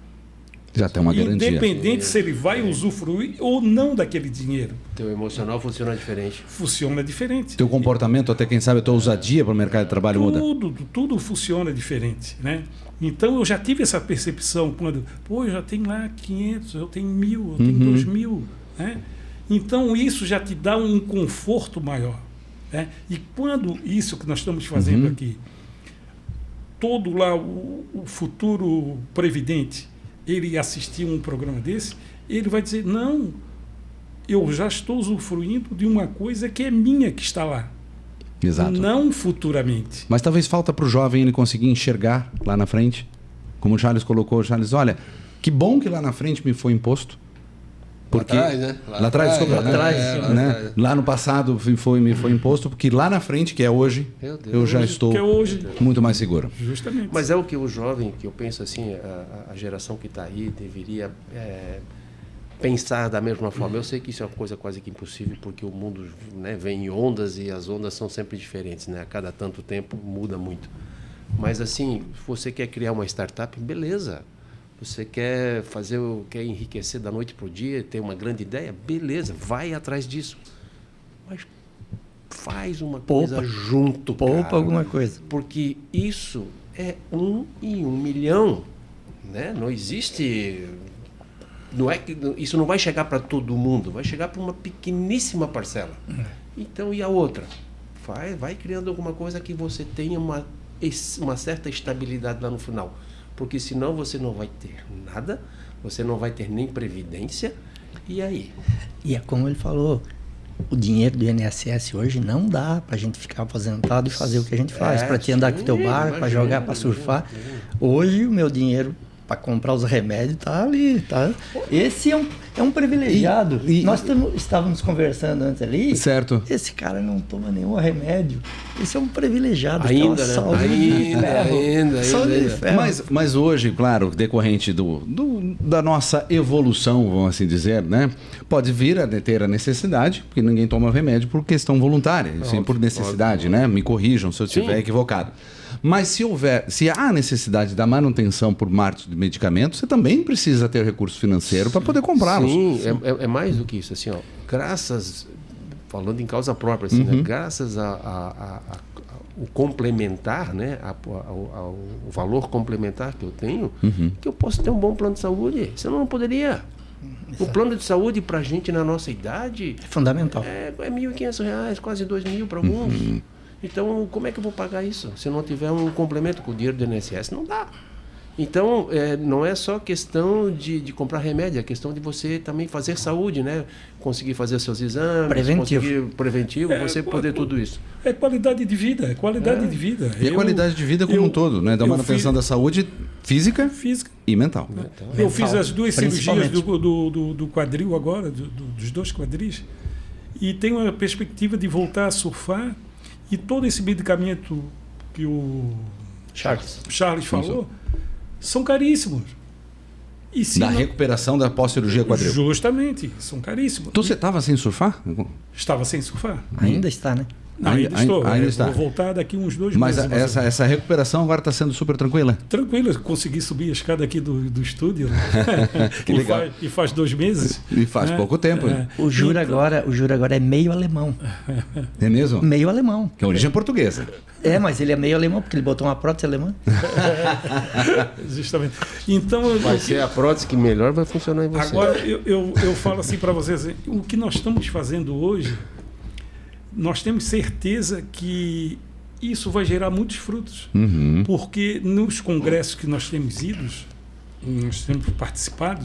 Já tem uma garantia. Independente se ele vai usufruir ou não daquele dinheiro. Teu emocional funciona diferente. Funciona diferente. Teu comportamento, até quem sabe, a tua ousadia para o mercado de trabalho muda. Tudo funciona diferente, né? Então eu já tive essa percepção quando, eu já tenho lá 500, eu tenho 1.000, eu tenho 2.000, né? Então isso já te dá um conforto maior, né? E quando isso que nós estamos fazendo aqui, todo lá o futuro previdente, ele assistir um programa desse, ele vai dizer, não, eu já estou usufruindo de uma coisa que é minha que está lá. Exato. Não futuramente. Mas talvez falta para o jovem ele conseguir enxergar lá na frente, como o Charles colocou, olha, que bom que lá na frente me foi imposto. Porque lá atrás, né? Lá atrás, lá no passado me foi imposto, porque lá na frente, que é hoje, eu já estou muito mais seguro. Justamente. Mas é o que o jovem, que eu penso assim, a geração que está aí deveria pensar da mesma forma. Eu sei que isso é uma coisa quase que impossível, porque o mundo, né, vem em ondas e as ondas são sempre diferentes, né? A cada tanto tempo muda muito. Mas assim, se você quer criar uma startup, beleza. Você quer enriquecer da noite para o dia, ter uma grande ideia? Beleza, vai atrás disso. Mas faz uma coisa junto, Poupa alguma coisa. Porque isso é 1 em 1 milhão. Né? Não existe... isso não vai chegar para todo mundo, vai chegar para uma pequeníssima parcela. Então, e a outra? Vai criando alguma coisa que você tenha uma certa estabilidade lá no final. Porque senão você não vai ter nada, você não vai ter nem previdência, e aí? E é como ele falou, o dinheiro do INSS hoje não dá para a gente ficar aposentado e fazer o que a gente faz, para te andar com o teu barco, para jogar, para surfar. Hoje o meu dinheiro para comprar os remédios tá ali, tá? Esse é um privilegiado. Nós estávamos conversando antes ali. Certo. Esse cara não toma nenhum remédio. Esse é um privilegiado. Ainda, né? Ainda. Saúde de ferro. Mas hoje, claro, decorrente da nossa evolução, vamos assim dizer, né? Pode vir a ter a necessidade, porque ninguém toma remédio por questão voluntária, sim, por necessidade, né? Me corrijam se eu estiver equivocado. Mas se há necessidade da manutenção por marketing de medicamentos, você também precisa ter recurso financeiro para poder comprá-los. Sim, é mais do que isso. Assim, falando em causa própria, assim, né? Graças o complementar, né, o valor complementar que eu tenho, que eu posso ter um bom plano de saúde. Senão eu não poderia. O plano de saúde para a gente na nossa idade É fundamental. é R$ 1.500, quase R$2.000 para alguns. Então, como é que eu vou pagar isso? Se eu não tiver um complemento com o dinheiro do INSS, não dá. Então, não é só questão de comprar remédio, é questão de você também fazer saúde, né? Conseguir fazer seus exames, preventivo, você poder tudo isso. É qualidade de vida, de vida. E a qualidade de vida como um todo, né? Da manutenção da saúde física e mental. Eu fiz as 2 cirurgias do quadril agora, dos 2 quadris, e tenho a perspectiva de voltar a surfar, e todo esse medicamento que o Charles falou, são caríssimos. E recuperação da pós-cirurgia quadril. Justamente, são caríssimos. Então você estava sem surfar? Estava sem surfar. Ainda está, né? Ainda está. Vou voltar daqui uns 2 meses. Mas essa recuperação agora está sendo super tranquila? Tranquila, consegui subir a escada aqui do estúdio. Né? Que legal. E faz 2 meses. E faz pouco tempo. Né? O Jura agora é meio alemão. É mesmo? Meio alemão. Que é origem portuguesa. Mas ele é meio alemão, porque ele botou uma prótese alemã. Justamente. Então, vai ser a prótese que melhor vai funcionar em você. Agora, eu falo assim para vocês, o que nós estamos fazendo hoje, nós temos certeza que isso vai gerar muitos frutos. Porque nos congressos que nós temos nós temos participado,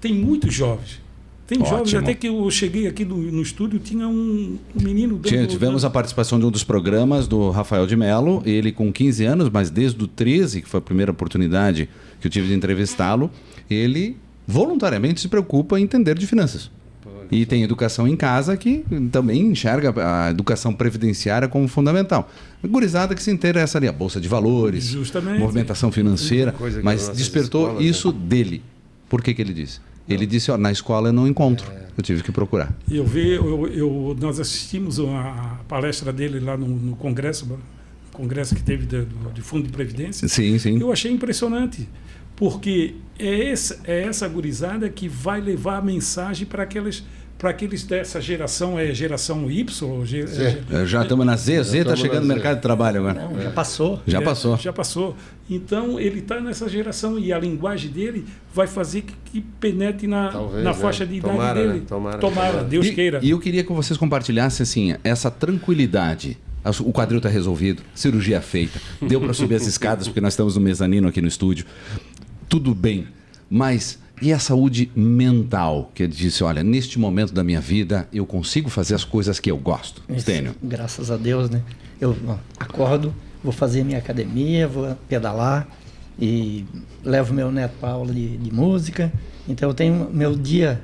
tem muitos jovens. Tem jovens, até que eu cheguei aqui no estúdio, tinha um menino... Tivemos a participação de um dos programas do Rafael de Mello, ele com 15 anos, mas desde o 13, que foi a primeira oportunidade que eu tive de entrevistá-lo, ele voluntariamente se preocupa em entender de finanças. E tem educação em casa, que também enxerga a educação previdenciária como fundamental. A gurizada que se interessa ali, a Bolsa de Valores, justamente, movimentação financeira, mas despertou escolas, isso dele. Por que ele disse? Ele disse, na escola eu não encontro, eu tive que procurar. Nós assistimos a palestra dele lá no congresso que teve de Fundo de Previdência. Sim. Eu achei impressionante, porque é essa gurizada que vai levar a mensagem para aqueles dessa geração, geração Y? Já estamos na Z está chegando no mercado de trabalho agora. Não, já passou. Já passou. Então, ele está nessa geração e a linguagem dele vai fazer que penetre na faixa de idade dele. Tomara, Deus queira. E eu queria que vocês compartilhassem assim, essa tranquilidade. O quadril está resolvido, cirurgia feita, deu para subir as escadas, porque nós estamos no mezanino aqui no estúdio. Tudo bem, mas... E a saúde mental, que ele disse, olha, neste momento da minha vida, eu consigo fazer as coisas que eu gosto. Stênio. Graças a Deus, né? Eu acordo, vou fazer minha academia, vou pedalar e levo meu neto para aula de música. Então eu tenho meus dias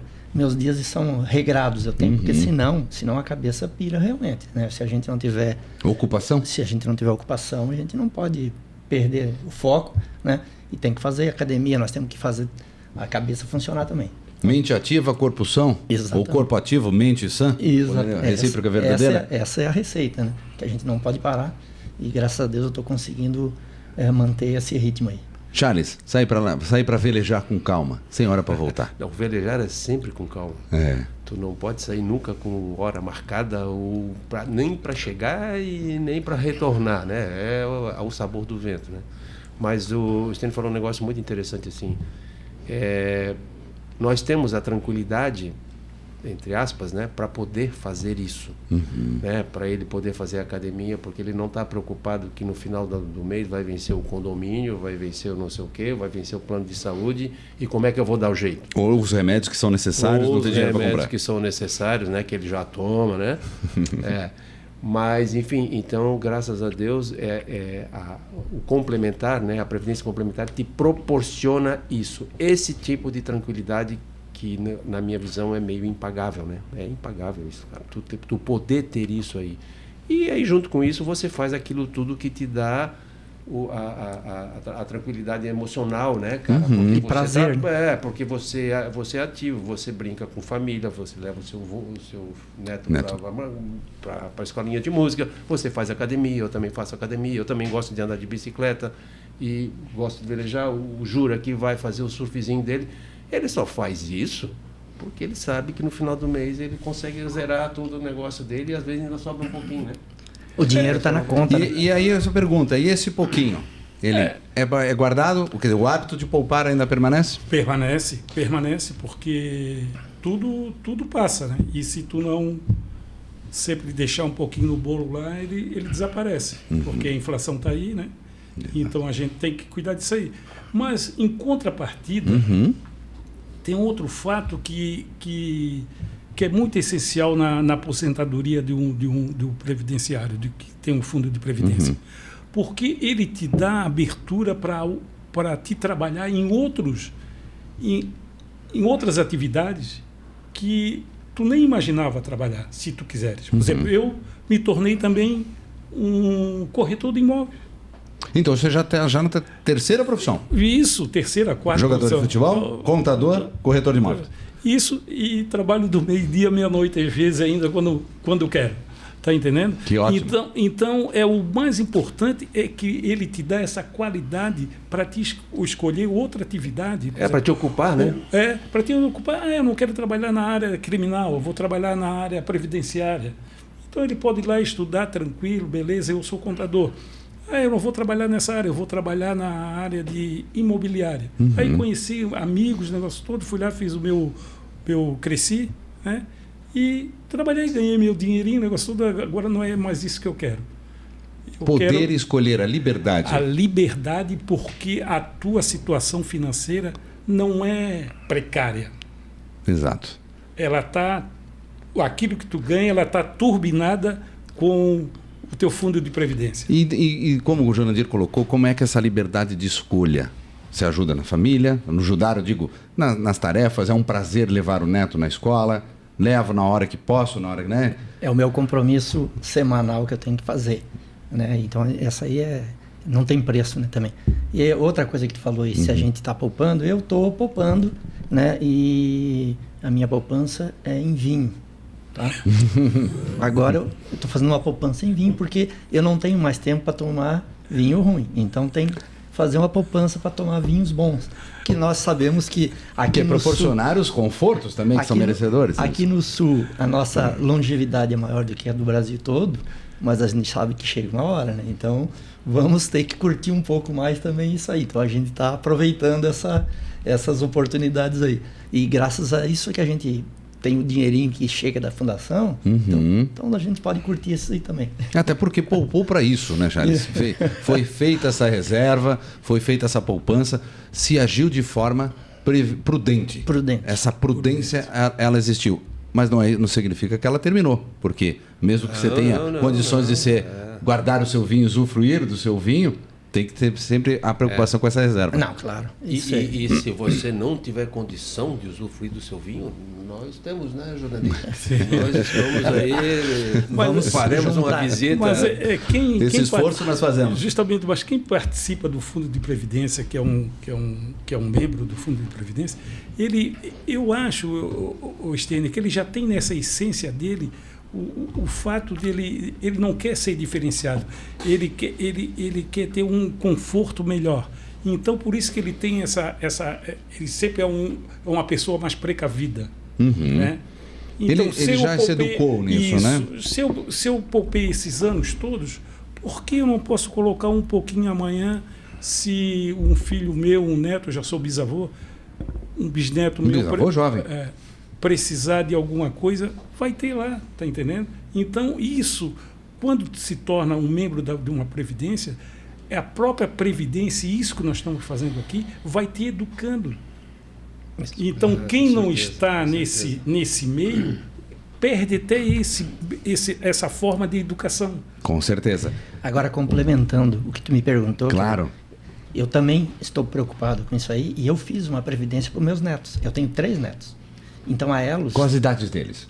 são regrados, eu tenho, porque senão a cabeça pira realmente, né? Se a gente não tiver ocupação, a gente não pode perder o foco, né? E tem que fazer academia, nós temos que fazer a cabeça funcionar também. Mente ativa, corpo são? Exatamente. Ou corpo ativo, mente sã? Exatamente. Recíproca verdadeira? Essa é a receita, né? Que a gente não pode parar. E graças a Deus eu estou conseguindo manter esse ritmo aí. Charles, sair para velejar com calma, sem hora para voltar. Não, velejar é sempre com calma. Tu não pode sair nunca com hora marcada, nem para chegar e nem para retornar, né? É o sabor do vento, né? Mas o Stênio falou um negócio muito interessante assim. Nós temos a tranquilidade, entre aspas, né, para poder fazer isso, né, para ele poder fazer academia, porque ele não está preocupado que no final do mês vai vencer o condomínio, vai vencer o não sei o quê, vai vencer o plano de saúde, e como é que eu vou dar o jeito? Ou os remédios que são necessários, não tem dinheiro para comprar. Os remédios que são necessários, né, que ele já toma, né? Mas, enfim, então, graças a Deus, o complementar, né, a previdência complementar te proporciona isso, esse tipo de tranquilidade que, na minha visão, é meio impagável, né? É impagável isso, cara. Tu poder ter isso aí. E aí, junto com isso, você faz aquilo tudo que te dá a tranquilidade emocional, né, cara? E prazer. Porque você é ativo, você brinca com família, você leva o seu neto. Para a escolinha de música, você faz academia, eu também faço academia, eu também gosto de andar de bicicleta e gosto de velejar. O Jura que vai fazer o surfzinho dele, ele só faz isso porque ele sabe que no final do mês ele consegue zerar todo o negócio dele e às vezes ainda sobra um pouquinho, né? O dinheiro está na conta. E aí essa pergunta, e esse pouquinho? Ele é guardado? O hábito de poupar ainda permanece? Permanece, porque tudo passa, né? E se tu não sempre deixar um pouquinho no bolo lá, ele desaparece, porque a inflação está aí, né? Então a gente tem que cuidar disso aí. Mas em contrapartida, tem outro fato que é muito essencial na aposentadoria de um previdenciário, de que tem um fundo de previdência. Porque ele te dá abertura para te trabalhar em outras atividades que tu nem imaginava trabalhar, se tu quiseres. Por exemplo, eu me tornei também um corretor de imóveis. Então você já está na terceira profissão. Isso, terceira, quarta Jogador profissão. de futebol, contador, corretor de imóveis. Isso, e trabalho do meio-dia, meia-noite, às vezes ainda, quando quero. Está entendendo? Que ótimo. Então, o mais importante é que ele te dá essa qualidade para te escolher outra atividade. Para te ocupar, né? Para te ocupar. Eu não quero trabalhar na área criminal, eu vou trabalhar na área previdenciária. Então, ele pode ir lá estudar tranquilo, beleza, eu sou contador. Eu não vou trabalhar nessa área, eu vou trabalhar na área de imobiliária. Aí conheci amigos, negócio todo, fui lá, fiz o meu cresci, né? E trabalhei, ganhei meu dinheirinho, negócio todo, agora não é mais isso que eu quero. Poder escolher a liberdade. A liberdade, porque a tua situação financeira não é precária. Exato. Ela está, aquilo que tu ganha, ela está turbinada com o teu fundo de previdência. E como o Jurandir colocou, como é que essa liberdade de escolha se ajuda na família, no ajudar, eu digo, nas tarefas? É um prazer levar o neto na escola, levo na hora que posso, na hora que, né? É o meu compromisso semanal que eu tenho que fazer, né? Então essa aí não tem preço, né, também. E outra coisa que tu falou aí, se a gente está poupando, eu estou poupando, né? E a minha poupança é em vinho. Tá? Agora eu estou fazendo uma poupança em vinho porque eu não tenho mais tempo para tomar vinho ruim. Então tem que fazer uma poupança para tomar vinhos bons. Que nós sabemos que aqui no proporcionar sul, os confortos também que são merecedores. Aqui no sul, a nossa longevidade é maior do que a do Brasil todo, mas a gente sabe que chega uma hora, né? Então vamos ter que curtir um pouco mais também isso aí. Então a gente está aproveitando essas oportunidades aí. E graças a isso que a gente tem o dinheirinho que chega da fundação, então a gente pode curtir isso aí também. Até porque poupou para isso, né, Charles? Foi feita essa reserva, foi feita essa poupança, se agiu de forma prudente. Essa prudência, ela existiu. Mas não significa que ela terminou, porque mesmo que você tenha condições de guardar o seu vinho, usufruir do seu vinho, tem que ter sempre a preocupação com essa reserva. Não, claro. E se você não tiver condição de usufruir do seu vinho, nós temos, né, Jurandir? Nós estamos aí, faremos uma visita. Mas esse esforço nós fazemos. Justamente, mas quem participa do Fundo de Previdência, que é um membro do Fundo de Previdência, eu acho, o Stênio, que ele já tem nessa essência dele o fato dele, ele não quer ser diferenciado, ele quer ter um conforto melhor. Então, por isso que ele tem ele sempre é uma pessoa mais precavida. Né? Então, ele já se educou nisso, né? Se eu poupei esses anos todos, por que eu não posso colocar um pouquinho amanhã, se um filho meu, um neto, eu já sou bisavô, um bisneto meu... Bisavô jovem. Precisar de alguma coisa, vai ter lá, tá entendendo? Então, isso, quando se torna um membro de uma previdência, é a própria previdência, e isso que nós estamos fazendo aqui, vai te educando. Então, quem não está nesse meio, perde até essa forma de educação. Com certeza. Agora, complementando o que tu me perguntou... Claro. Eu também estou preocupado com isso aí, e eu fiz uma previdência para os meus netos. Eu tenho 3 netos. Então a Elos... Quais as idades deles?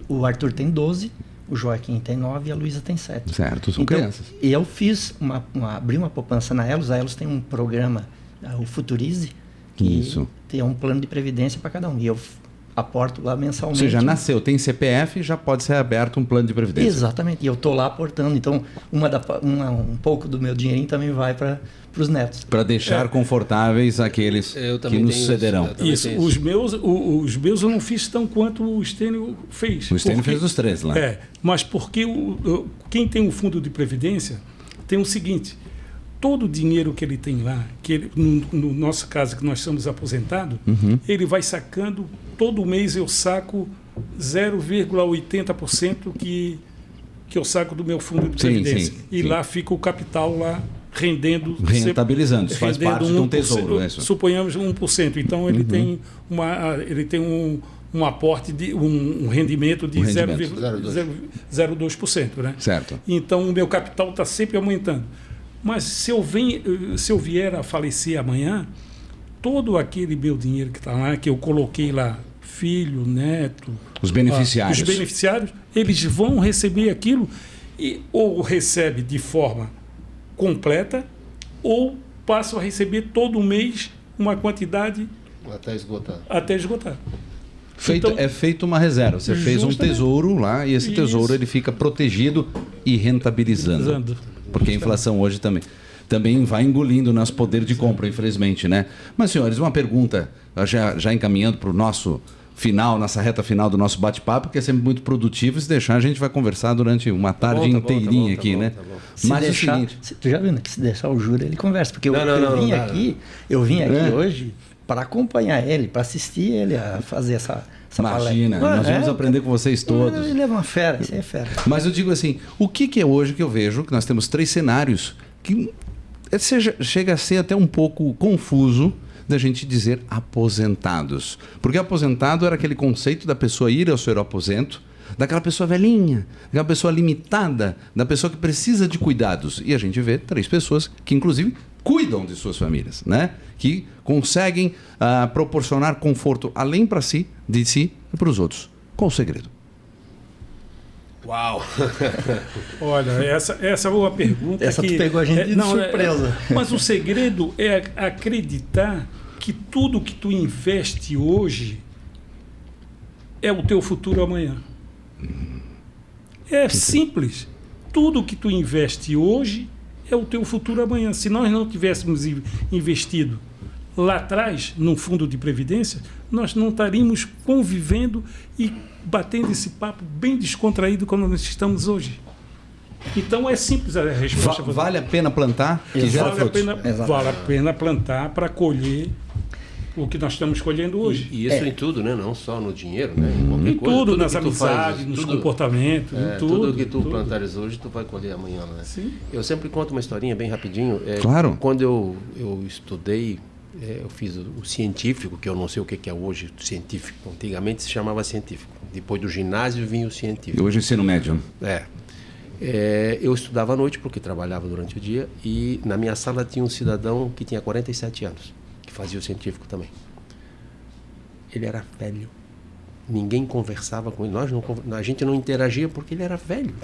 O Arthur tem 12, o Joaquim tem 9 e a Luísa tem 7. Certo, são crianças. E eu fiz abri uma poupança na Elos. A Elos tem um programa, o Futurize, que tem um plano de previdência para cada um. E eu aporto lá mensalmente. Você já nasceu, tem CPF, já pode ser aberto um plano de previdência. Exatamente, e eu estou lá aportando, então um pouco do meu dinheirinho também vai para os netos. Para deixar confortáveis aqueles que nos cederão. Isso, os meus eu não fiz tão quanto o Estênio fez. O Estênio fez os 3 lá. Mas porque quem tem um fundo de previdência tem o seguinte: todo o dinheiro que ele tem lá, no nosso caso que nós somos aposentados, ele vai sacando, todo mês eu saco 0,80% que eu saco do meu fundo de previdência. Lá fica o capital lá rentabilizando, faz parte de um tesouro. Suponhamos 1%. Então ele tem um aporte de um rendimento de 0,02%, né? Certo. Então o meu capital está sempre aumentando. Mas se eu vier a falecer amanhã, todo aquele meu dinheiro que está lá, que eu coloquei lá, filho, neto, os beneficiários, eles vão receber aquilo ou recebe de forma completa ou passam a receber todo mês uma quantidade até esgotar. É feito uma reserva. Você fez um tesouro lá e esse tesouro ele fica protegido e rentabilizando. Porque a inflação hoje também vai engolindo o nosso poder de compra, infelizmente, né? Mas, senhores, uma pergunta, já encaminhando para o nosso final, nossa reta final do nosso bate-papo, que é sempre muito produtivo. Se deixar, a gente vai conversar durante uma tarde inteirinha aqui, né? Mas o seguinte... Tu já viu, né? Que se deixar o Júlio, ele conversa. Porque eu vim aqui hoje para acompanhar ele, para assistir ele a fazer essa Imagina, nós vamos aprender com vocês todos. Ele é uma fera, isso é fera. Mas eu digo assim, o que é hoje que eu vejo, que nós temos 3 cenários, que chega a ser até um pouco confuso da gente dizer aposentados. Porque aposentado era aquele conceito da pessoa ir ao seu aposento, daquela pessoa velhinha, daquela pessoa limitada, da pessoa que precisa de cuidados. E a gente vê 3 pessoas que, inclusive, cuidam de suas famílias, né? Que conseguem proporcionar conforto além de si e para os outros. Qual o segredo? Uau! Olha, essa é uma pergunta tu pegou a gente de surpresa. Mas o segredo é acreditar que tudo que tu investe hoje é o teu futuro amanhã. É simples. Tudo que tu investe hoje é o teu futuro amanhã. Se nós não tivéssemos investido lá atrás, num fundo de previdência, nós não estaríamos convivendo e batendo esse papo bem descontraído como nós estamos hoje. Então é simples a resposta. Vale a pena plantar? Vale a pena plantar para colher o que nós estamos colhendo hoje. E isso em tudo, né? Não só no dinheiro, né? Em qualquer em coisa. Tudo, nas amizades, nos comportamentos, em tudo. Tudo que tu plantares hoje, tu vai colher amanhã, né? Sim. Eu sempre conto uma historinha bem rapidinho. Claro. Quando eu estudei, eu fiz o científico, que eu não sei o que é hoje científico. Antigamente se chamava científico. Depois do ginásio vinha o científico. E hoje ensino médio. Eu estudava à noite porque trabalhava durante o dia e na minha sala tinha um cidadão que tinha 47 anos, que fazia o científico também. Ele era velho. Ninguém conversava com ele. A gente não interagia porque ele era velho.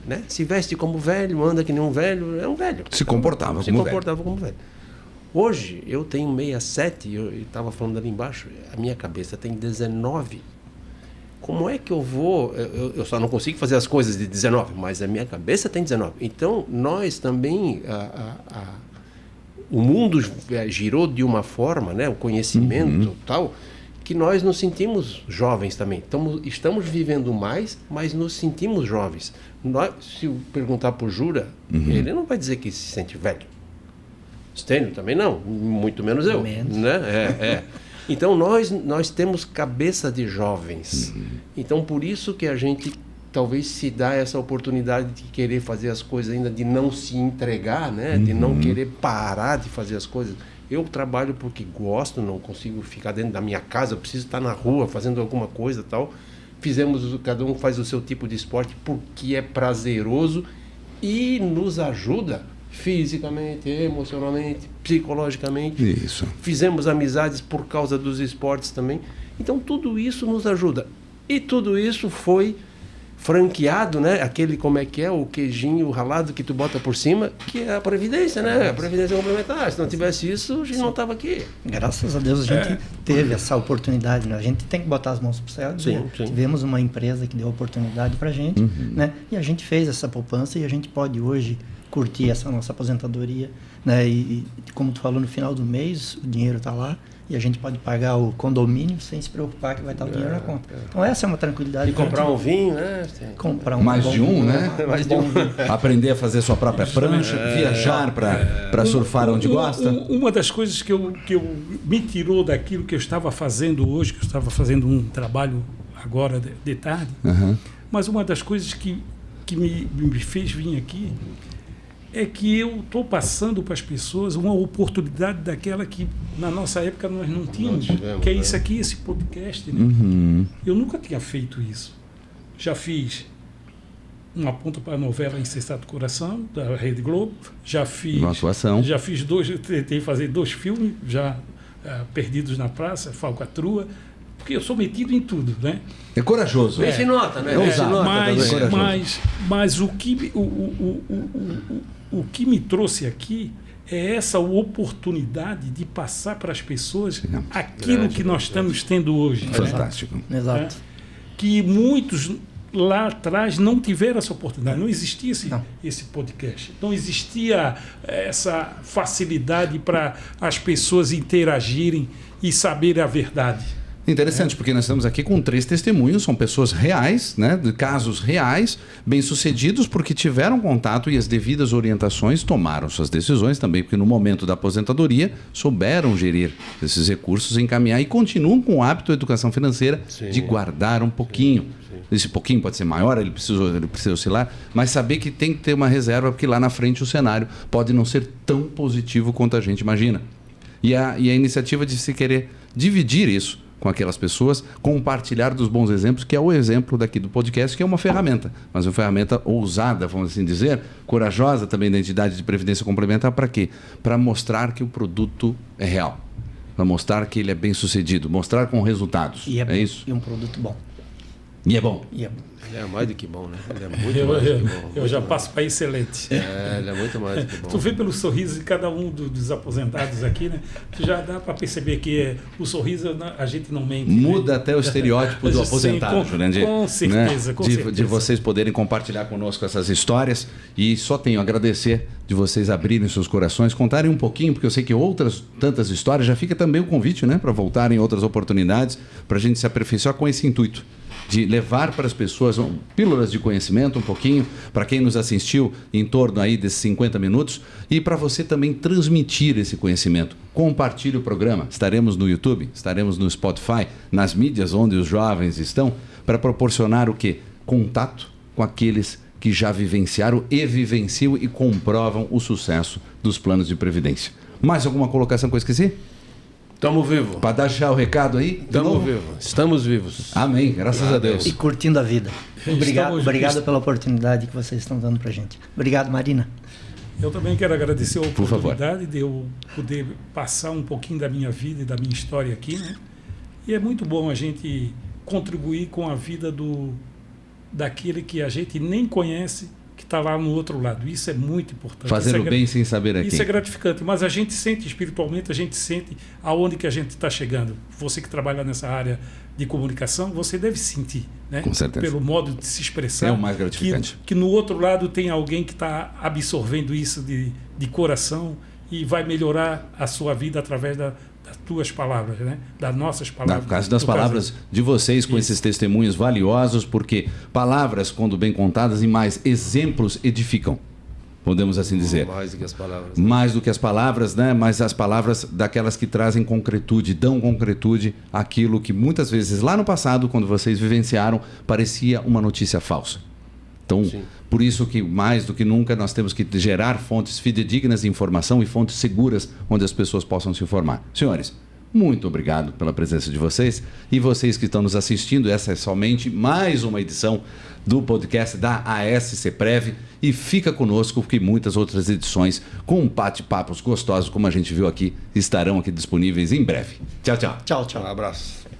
Né? Se veste como velho, anda que nem um velho, é um velho. Se comportava como velho. Hoje, eu tenho 67, eu estava falando ali embaixo, a minha cabeça tem 19. Como é que eu vou... Eu só não consigo fazer as coisas de 19, mas a minha cabeça tem 19. Então, nós também... o mundo girou de uma forma, né? O conhecimento tal, que nós nos sentimos jovens também. Estamos vivendo mais, mas nos sentimos jovens. Se eu perguntar para o Jura, ele não vai dizer que se sente velho. Estênio também não, muito menos eu. Né? Então nós temos cabeça de jovens. Então por isso que a gente talvez se dá essa oportunidade de querer fazer as coisas ainda, de não se entregar, né? De não querer parar de fazer as coisas. Eu trabalho porque gosto, não consigo ficar dentro da minha casa, eu preciso estar na rua fazendo alguma coisa tal. Cada um faz o seu tipo de esporte porque é prazeroso e nos ajuda fisicamente, emocionalmente, psicologicamente. Isso. Fizemos amizades por causa dos esportes também. Então tudo isso nos ajuda. E tudo isso foi franqueado, né? Aquele, como é que é, o queijinho ralado que tu bota por cima, que é a Previdência, né? A Previdência complementar. Se não tivesse isso, a gente não estava aqui. Graças a Deus a gente teve essa oportunidade, né? A gente tem que botar as mãos pro céu. Tivemos uma empresa que deu oportunidade pra gente, né? E a gente fez essa poupança e a gente pode hoje curtir essa nossa aposentadoria, né? E como tu falou, no final do mês o dinheiro está lá e a gente pode pagar o condomínio sem se preocupar que vai estar o dinheiro na conta. Então essa é uma tranquilidade. E comprar um vinho, né? Comprar um mais de um, né? Mais de um. Aprender a fazer sua própria prancha, viajar para surfar onde gosta. Uma das coisas que eu me tirou daquilo que eu estava fazendo hoje, que eu estava fazendo um trabalho agora de tarde, mas uma das coisas que me fez vir aqui é que eu estou passando para as pessoas uma oportunidade daquela que na nossa época nós não tínhamos, que é isso aqui, esse podcast. Né? Eu nunca tinha feito isso. Já fiz uma ponta para a novela Incessado Coração, da Rede Globo, já fiz tentei fazer 2 filmes, já Perdidos na Praça, Falcatrua, porque eu sou metido em tudo, né? É corajoso. Se nota, né? Mas o que me trouxe aqui é essa oportunidade de passar para as pessoas aquilo que nós estamos tendo hoje. Fantástico. Né? Exato. Que muitos lá atrás não tiveram essa oportunidade. Não existia esse podcast. Não existia essa facilidade para as pessoas interagirem e saberem a verdade. Interessante, porque nós estamos aqui com 3 testemunhos, são pessoas reais, né, de casos reais, bem-sucedidos porque tiveram contato e as devidas orientações, tomaram suas decisões também, porque no momento da aposentadoria souberam gerir esses recursos, encaminhar e continuam com o hábito de educação financeira de guardar um pouquinho. Esse pouquinho pode ser maior, ele precisa oscilar, mas saber que tem que ter uma reserva, porque lá na frente o cenário pode não ser tão positivo quanto a gente imagina. E a iniciativa de se querer dividir isso com aquelas pessoas, compartilhar dos bons exemplos, que é o exemplo daqui do podcast, que é uma ferramenta, mas uma ferramenta ousada, vamos assim dizer, corajosa também da entidade de previdência complementar, para quê? Para mostrar que o produto é real, para mostrar que ele é bem sucedido, mostrar com resultados. E é isso? E um produto bom. E é bom. Ele é mais do que bom, né? Ele é muito mais do que bom. Eu já passo para excelente. Ele é muito mais do que bom. Tu vê pelo sorriso de cada um dos aposentados aqui, né? Tu já dá para perceber que o sorriso a gente não mente. Muda, né? Até o estereótipo estereótipo do aposentado, Jurandir. Com certeza, né? De vocês poderem compartilhar conosco essas histórias. E só tenho a agradecer de vocês abrirem seus corações, contarem um pouquinho, porque eu sei que outras tantas histórias, já fica também o convite, né? Para voltarem outras oportunidades, para a gente se aperfeiçoar com esse intuito de levar para as pessoas pílulas de conhecimento um pouquinho, para quem nos assistiu em torno aí desses 50 minutos, e para você também transmitir esse conhecimento. Compartilhe o programa, estaremos no YouTube, estaremos no Spotify, nas mídias onde os jovens estão, para proporcionar o quê? Contato com aqueles que já vivenciaram e vivenciam e comprovam o sucesso dos planos de previdência. Mais alguma colocação que eu esqueci? Estamos vivos. Para dar já o recado aí? Estamos vivos. Amém, graças a Deus. E curtindo a vida. Obrigado pela oportunidade que vocês estão dando para a gente. Obrigado, Marina. Eu também quero agradecer a oportunidade de eu poder passar um pouquinho da minha vida e da minha história aqui, né? E é muito bom a gente contribuir com a vida daquele que a gente nem conhece, que está lá no outro lado. Isso é muito importante. Fazer o bem sem saber aqui. Isso é gratificante, mas a gente sente espiritualmente, a gente sente aonde que a gente está chegando. Você que trabalha nessa área de comunicação, você deve sentir, né? Com certeza. Pelo modo de se expressar. É o mais gratificante. Que no outro lado tem alguém que está absorvendo isso de coração e vai melhorar a sua vida através das tuas palavras, né? Das nossas palavras. No caso das palavras de vocês, com esses testemunhos valiosos, porque palavras, quando bem contadas, e mais exemplos edificam, podemos assim dizer. Mais do que as palavras. Mais do que as palavras, né? Mas as palavras daquelas que trazem concretude, dão concretude àquilo que muitas vezes lá no passado, quando vocês vivenciaram, parecia uma notícia falsa. Então, por isso que mais do que nunca nós temos que gerar fontes fidedignas de informação e fontes seguras onde as pessoas possam se informar. Senhores, muito obrigado pela presença de vocês. E vocês que estão nos assistindo, essa é somente mais uma edição do podcast da ASC Prev. E fica conosco, porque muitas outras edições com bate-papos gostosos, como a gente viu aqui, estarão aqui disponíveis em breve. Tchau, tchau. Tchau, tchau. Um abraço.